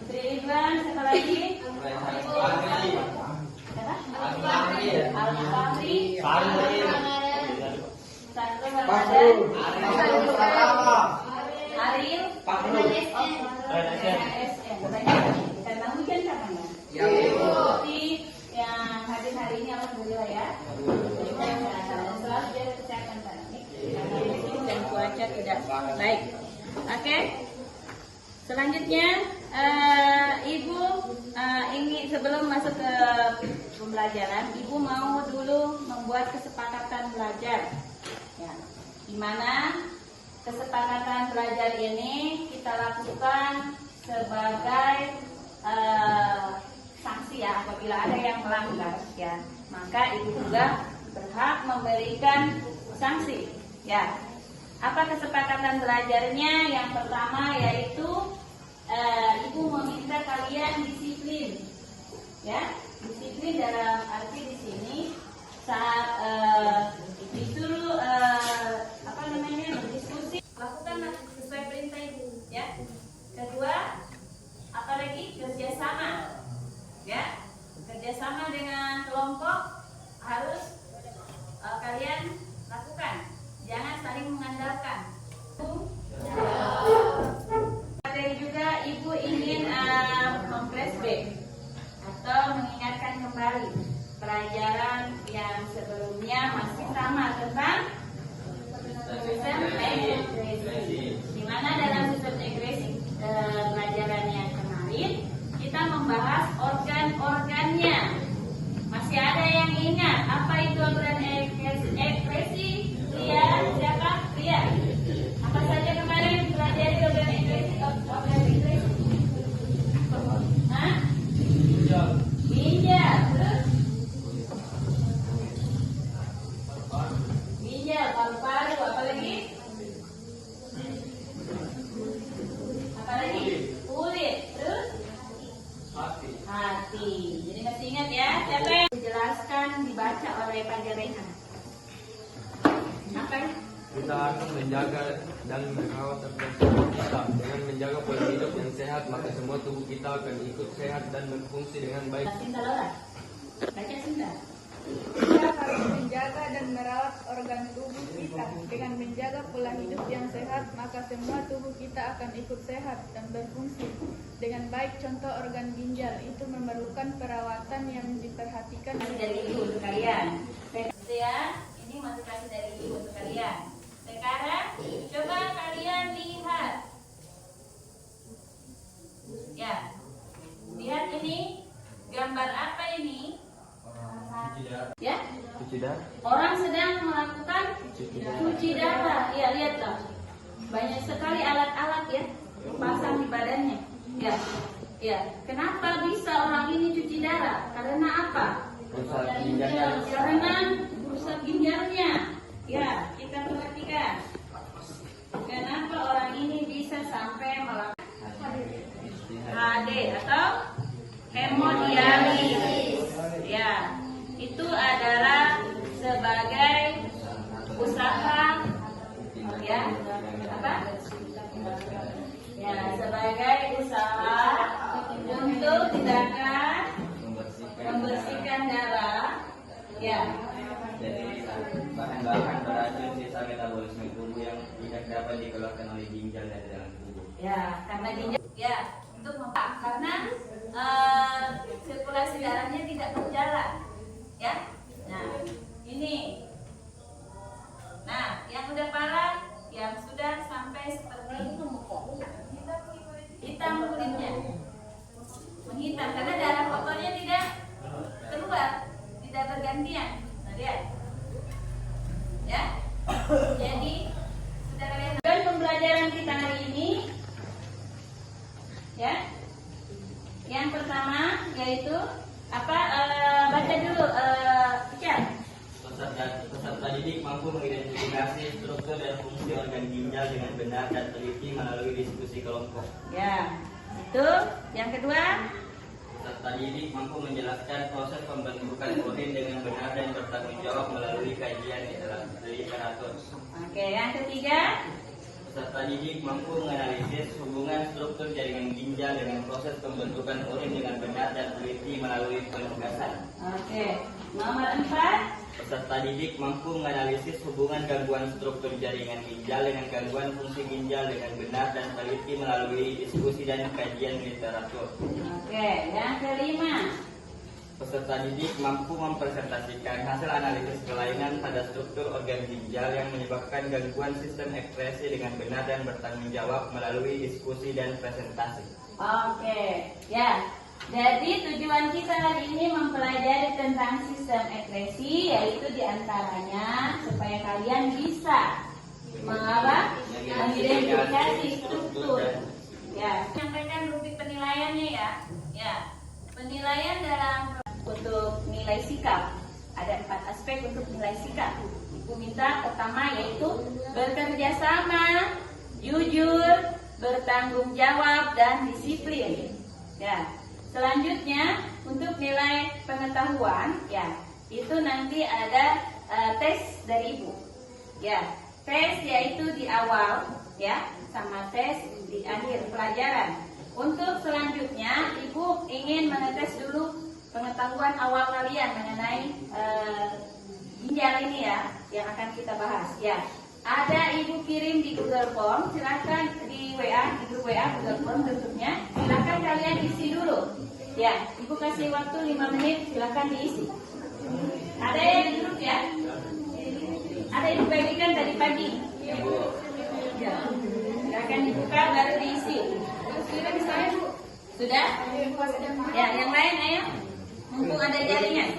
Ridwan, siapa lagi? Al-Fahri, Ariel, karena hujan katanya. Jadi yang hadir hari ini alhamdulillah ya. Selalu jaga kesehatan karena dan cuaca tidak baik. Oke. Selanjutnya Ibu ingin sebelum masuk ke pembelajaran, Ibu mau dulu membuat kesepakatan belajar. Ya, di mana kesepakatan belajar ini kita lakukan sebagai sanksi ya apabila ada yang melanggar ya. Maka Ibu juga berhak memberikan sanksi ya. Apa kesepakatan belajarnya? Yang pertama yaitu Ibu meminta kalian disiplin, ya, disiplin dalam arti di sini saat disuruh berdiskusi, lakukan sesuai perintah Ibu, ya. Kedua, apalagi kerjasama, ya, kerjasama dengan kelompok harus kalian lakukan, jangan saling mengandalkan. Juga Ibu ingin memflashback atau mengingatkan kembali pelajaran yang sebelumnya masih sama tentang sistem agresi. Di mana dalam sistem agresi pelajaran yang kemarin kita membahas organ-organnya. Masih ada yang ingat apa itu organ agresi? Siapa? Ria. Apa saja kemarin pelajari organ agresi? Ginjal, ginjal, paru-paru, apa lagi? Kulit, terus hati. Jadi masih ingat ya? Siapa yang dijelaskan dibaca oleh Pak Jarehan? Apa ya? Kita akan menjaga dan merawat organ kita. Dengan menjaga pola hidup yang sehat, maka semua tubuh kita akan ikut sehat dan berfungsi dengan baik. Cinta Laura, baca Cinta. Kita harus menjaga dan merawat organ tubuh kita. Dengan menjaga pola hidup yang sehat, maka semua tubuh kita akan ikut sehat dan berfungsi dengan baik. Contoh organ ginjal itu memerlukan perawatan yang diperhatikan. Dari Ibu untuk kalian. Ya, ini motivasi dari Ibu untuk kalian. Sekarang coba kalian lihat. Ya. Lihat ini gambar apa ini? Ya. Cuci darah. Orang sedang melakukan Cuci darah, ya lihatlah. Banyak sekali alat-alat ya pasang di badannya. Ya, ya. Kenapa bisa orang ini cuci darah? Karena apa? Karena rusak ginjalnya. Ya, kita perhatikan. Kenapa orang ini bisa sampai melakukan HD atau hemodialisis? Ya, itu adalah sebagai usaha ya apa? Ya, sebagai usaha untuk tindakan membersihkan darah. Ya. Jadi bahan-bahan beracun sisa metabolisme tubuh yang tidak dapat dikeluarkan oleh ginjal dari dalam tubuh. Ya, karena ginjal ya untuk karena sirkulasi darahnya tidak berjalan. Ya. Nah, ini. Nah, yang udah parah, yang sudah sampai seperti hitam kulitnya, menghitam karena darah kotornya tidak keluar, tidak bergantian. Nah, lihat, ya. Jadi sudah kalian dan pembelajaran kita hari ini, ya. Yang pertama yaitu apa? Baca dulu, Ica. Peserta didik mampu mengidentifikasi struktur dan fungsi organ ginjal dengan benar dan teliti melalui diskusi kelompok. Ya, itu. Yang kedua, Peserta didik mampu menjelaskan proses pembentukan urin dengan benar dan bertanggung jawab melalui kajian di dalam literatur. oke. Yang ketiga, Peserta didik mampu menganalisis hubungan struktur jaringan ginjal dengan proses pembentukan urin dengan benar dan teliti melalui penugasan. oke. Nomor 4, Peserta didik mampu menganalisis hubungan gangguan struktur jaringan ginjal dengan gangguan fungsi ginjal dengan benar dan teliti melalui diskusi dan kajian literatur. oke. Yang kelima, Peserta didik mampu mempresentasikan hasil analisis kelainan pada struktur organ ginjal yang menyebabkan gangguan sistem ekskresi dengan benar dan bertanggung jawab melalui diskusi dan presentasi. oke. Ya, jadi tujuan kita hari ini mempelajari tentang sistem ekskresi, yaitu diantaranya supaya kalian bisa mengidentifikasi struktur. Ya, sampaikan rubrik penilaiannya ya. Ya, penilaian dalam untuk nilai sikap ada 4 aspek untuk nilai sikap. Ibu minta pertama yaitu bekerja sama, jujur, bertanggung jawab dan disiplin. Ya. Selanjutnya untuk nilai pengetahuan ya itu nanti ada tes dari ibu. Ya, tes yaitu di awal ya sama tes di akhir pelajaran. Untuk selanjutnya ibu ingin mengetes dulu pengetahuan awal kalian mengenai ginjal ini ya yang akan kita bahas ya. Ada ibu kirim di Google Form, silakan di WA, di grup WA Google Form bentuknya. Silakan kalian isi dulu. Ya, ibu kasih waktu 5 menit, silakan diisi. Ada yang di grup ya? Ada ibu bagikan tadi pagi. Ya. Silakan dibuka baru diisi. Sudah bisa ya, Bu? Sudah? Ya, yang lain ayo. Mumpung ada jaringan.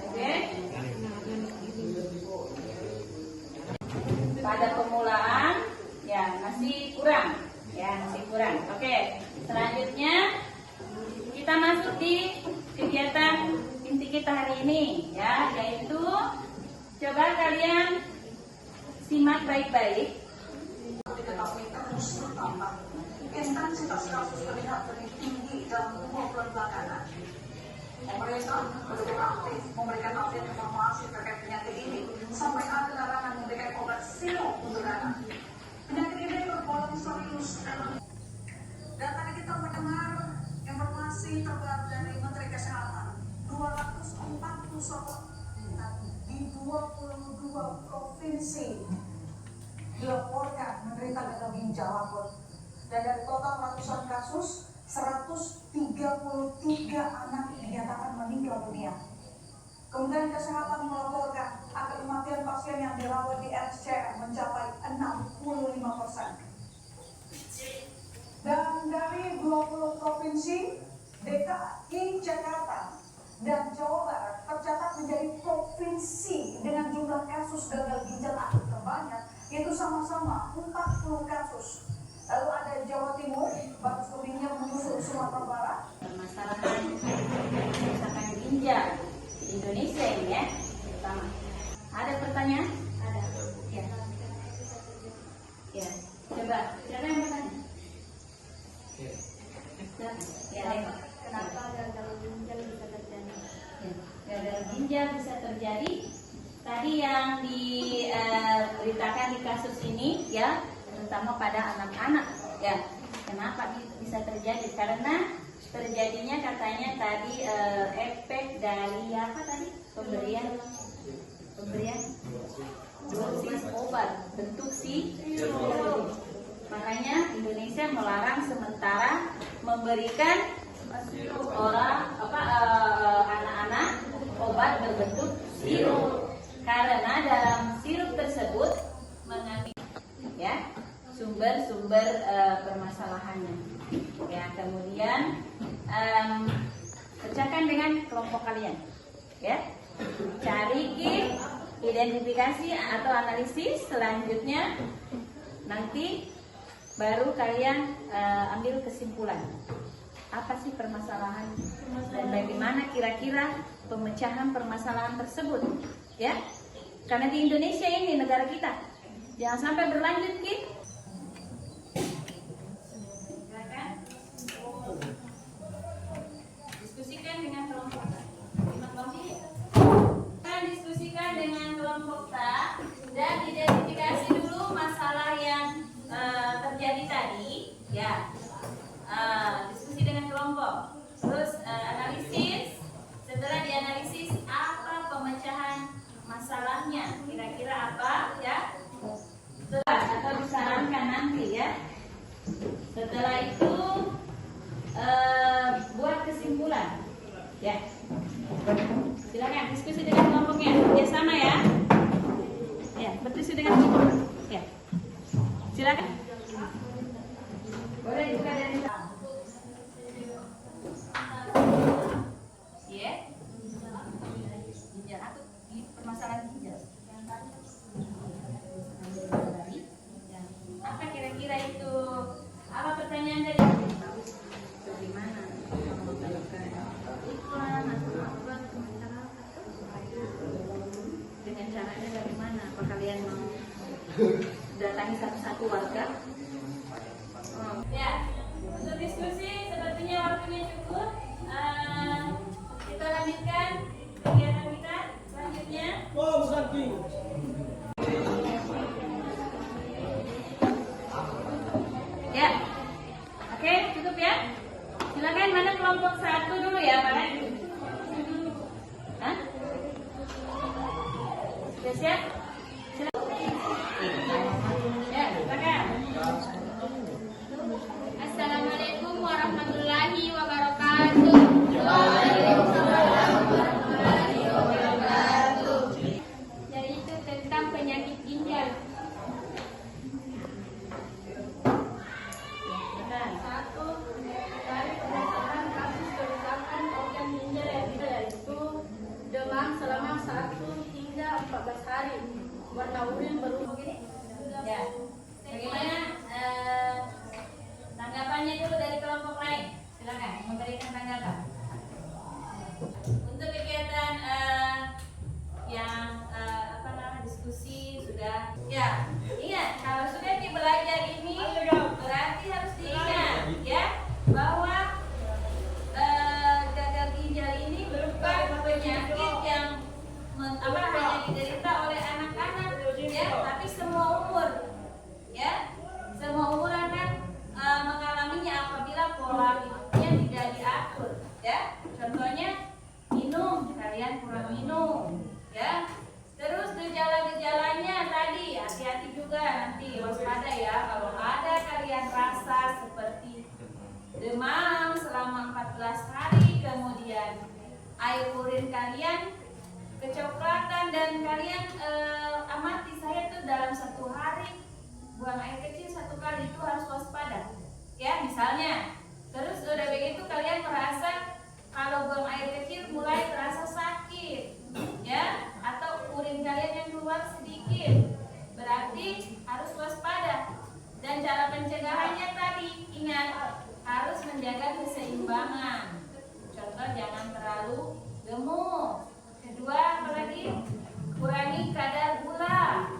Oke. Pada permulaan ya masih kurang. Ya, masih kurang. Oke. Selanjutnya kita masuk di kegiatan inti kita hari ini ya, yaitu coba kalian simak baik-baik. Diketahui terus bertambah. Intensitas kasus terlihat lebih tinggi dalam 2 bulan belakangan. Pemerintah belum aktif memberikan update informasi terkait penyakit ini sampai ada larangan memberikan obat sirup untuk anak. Penyakit ini tergolong serius. Data kita mendengar informasi terbaru dari Menteri Kesehatan 241 di 22 provinsi dilaporkan menderita gagal ginjal akut, dan dari total ratusan kasus 133 anak dinyatakan meninggal dunia. Kementerian Kesehatan melaporkan angka kematian pasien yang dirawat di RSCM mencapai 65%. Dan dari 20 provinsi, DKI Jakarta dan Jawa Barat tercatat menjadi provinsi dengan jumlah kasus gagal ginjal akut terbanyak, yaitu sama-sama 40 kasus. Lalu ada Jawa Timur, Batu Sumingnya menyusul Sumatera Barat. Permasalahan kerusakan ginjal di Indonesia ini ya, terutama. Ada pertanyaan? Ada. Ya. Ya. Coba, siapa yang bertanya? Ya, Leko. Kenapa gagal ginjal bisa terjadi? Ya, gagal ginjal bisa terjadi. Tadi yang diberitakan di kasus ini ya, terutama pada anak-anak ya. Kenapa bisa terjadi? Karena terjadinya katanya tadi efek dari apa tadi? Pemberian dosis obat bentuk sirup. Makanya Indonesia melarang sementara memberikan anak-anak obat berbentuk sirup karena dalam sirup tersebut mengandung ya sumber-sumber permasalahannya. Ya, kemudian pecahkan dengan kelompok kalian. Ya, cari identifikasi atau analisis selanjutnya nanti baru kalian ambil kesimpulan apa sih permasalahan dan bagaimana kira-kira pemecahan permasalahan tersebut ya, karena di Indonesia ini negara kita jangan sampai berlanjut gitu. Diskusikan dengan kelompok diskusikan dengan kelompok dan identifikasi dulu masalah yang terjadi tadi ya. Diskusi dengan kelompok, terus analisis. Setelah dianalisis apa pemecahan masalahnya, kira-kira apa ya, atau disarankan nanti ya. Setelah itu buat kesimpulan ya. Silakan diskusi dengan kelompoknya, kerjasama ya. Ya, berdiskusi dengan kelompok ya. Silakan. Boleh juga dari ya. Ginjal akut, permasalahan ginjal. Apa kira-kira itu? Apa pertanyaan tadi? Bagaimana? Iklan atau apa? Dengan caranya bagaimana? Apa kalian mau datangi satu-satu warga? Ya, untuk diskusi sepertinya waktunya cukup. Kita lanjutkan kegiatan kita selanjutnya. Ya, oke, cukup ya. Silakan mana kelompok 1 dulu ya, Pak. Hah? Sudah siap? Ya, silakan. Assalamualaikum warahmatullahi wabarakatuh. Yaitu tentang penyakit ginjal. Satu, dari berdasarkan kasus kerusakan organ ginjal yaitu demam selama 1 hingga 14 hari, warna urin berubah. Ya. Bagaimana tanggapannya dulu dari kelompok lain? Silakan memberikan tanggapan. Untuk kegiatan yang diskusi sudah. Ya, ingat kalau sudah belajar ini berarti harus diingat ya bahwa gagal ginjal ini bukan penyakit yang hanya diderita oleh anak-anak ya, tapi semua umur ya, semua umur akan mengalaminya apabila pola hidupnya tidak diatur ya. Contohnya minum, kalian kurang minum ya. Terus gejala-gejalanya tadi hati-hati juga, nanti waspada ya kalau ada kalian rasa seperti demam selama 14 hari, kemudian air urin kalian kecoklatan dan kalian amati saya tuh dalam 1 hari buang air kecil 1 kali, itu harus waspada ya misalnya. Terus udah begitu kalian merasa kalau buang air kecil mulai terasa sakit, ya, atau urin kalian yang keluar sedikit, berarti harus waspada. Dan cara pencegahannya tadi, ingat, harus menjaga keseimbangan. Contoh, jangan terlalu gemuk. Kedua, apalagi kurangi kadar gula,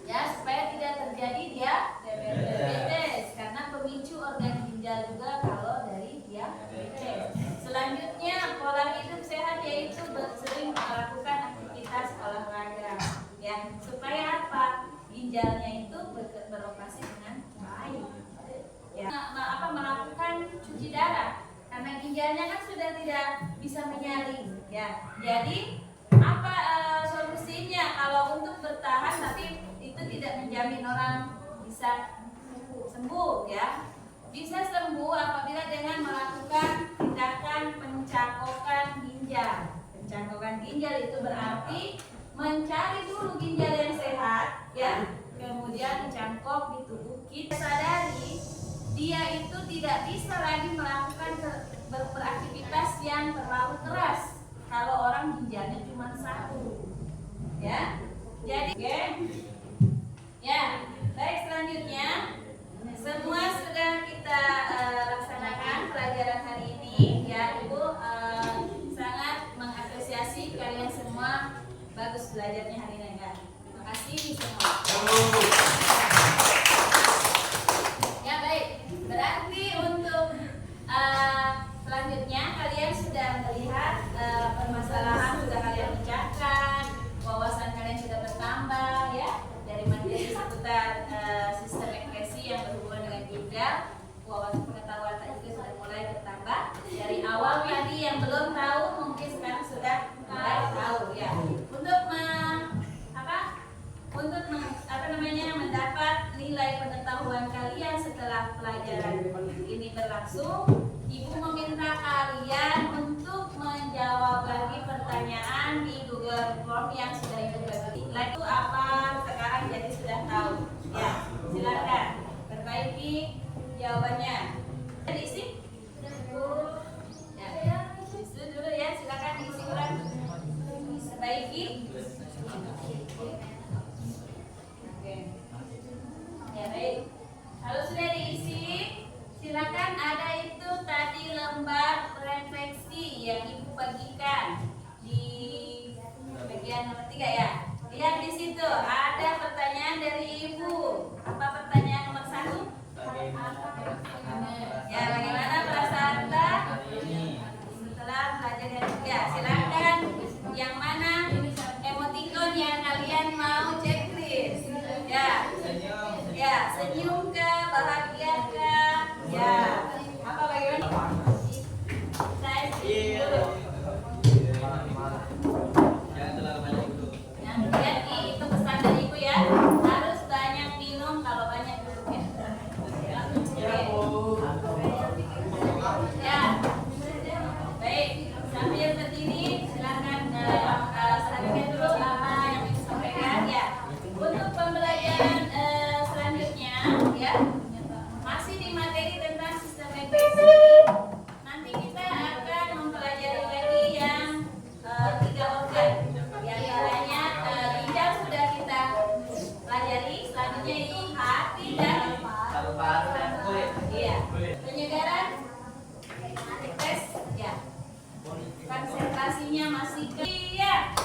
ya, supaya tidak terjadi diabetes, karena pemicu organ ginjal juga kalau dari diabetes. Selanjutnya, pola hidup sehat yaitu sering melakukan aktivitas olahraga, ya, supaya apa? Ginjalnya itu beroperasi dengan baik. Ya, melakukan cuci darah, karena ginjalnya kan sudah tidak bisa menyaring, ya. Jadi apa solusinya kalau untuk bertahan, tapi itu tidak menjamin orang bisa sembuh, ya. Bisa sembuh apabila dengan melakukan tindakan pencangkokan ginjal. Pencangkokan ginjal itu berarti mencari dulu ginjal yang sehat, ya, kemudian mencangkok di tubuh kita. Sadari dia itu tidak bisa lagi melakukan beraktivitas yang terlalu keras kalau orang ginjalnya cuma satu, ya. Jadi, oke. Ya, baik, selanjutnya semua sudah kita laksanakan pelajaran hari ini, ya. Ibu sangat mengapresiasi kalian semua, bagus belajarnya hari ini, kan. Terima kasih semua. Ya, baik, berarti untuk selanjutnya kalian sudah melihat permasalahan sudah kalian pecahkan, wawasan kalian sudah bertambah, ya, dari materi seputar sistem ekspresi yang berhubungan dengan ginjal. Wawasan pengetahuan tadi juga sudah mulai bertambah. Dari awal tadi yang belum tahu mungkin sekarang sudah mulai tahu, ya. Untuk mendapat nilai pengetahuan kalian setelah pelajaran ini berlangsung, Ibu meminta kalian untuk menjawab lagi pertanyaan di Google Form yang sudah Ibu bagi. Itu apa sekarang jadi sudah tahu, ya. Silakan perbaiki jawabannya. Diisi? Ya, diisi dulu, ya. Silakan diisi ulang. Perbaiki. Oke. Ya, baik. Kalau sudah diisi, silakan, ada itu tadi lembar refleksi yang Ibu bagikan di bagian nomor 3, ya. Lihat di situ ada pertanyaan dari Ibu. Apa pertanyaan nomor 1? Ya, bagaimana perasaan Anda setelah belajar yang 3? Silakan, yang mana emoticon yang kalian mau checklist? Ya. Ya, senyum kah, bahagia kah? Ya. Apa bagaimana? Saya dulu. Yang lihat itu pesan dari Ibu, ya. Harus banyak minum, kalau banyak duduk, ya. Ya. Baik, sambil berdiri silakan sampaikan dulu apa yang ingin disampaikan, ya. Untuk pembelajaran selanjutnya, ya, masih di materi tentang sistem ekspresi. Nanti kita akan mempelajari lagi yang 3 organ. Di antaranya ginjal sudah kita pelajari, selanjutnya ini hati dan iya, penyegaran, tes, ya. Konsentrasinya masih iya.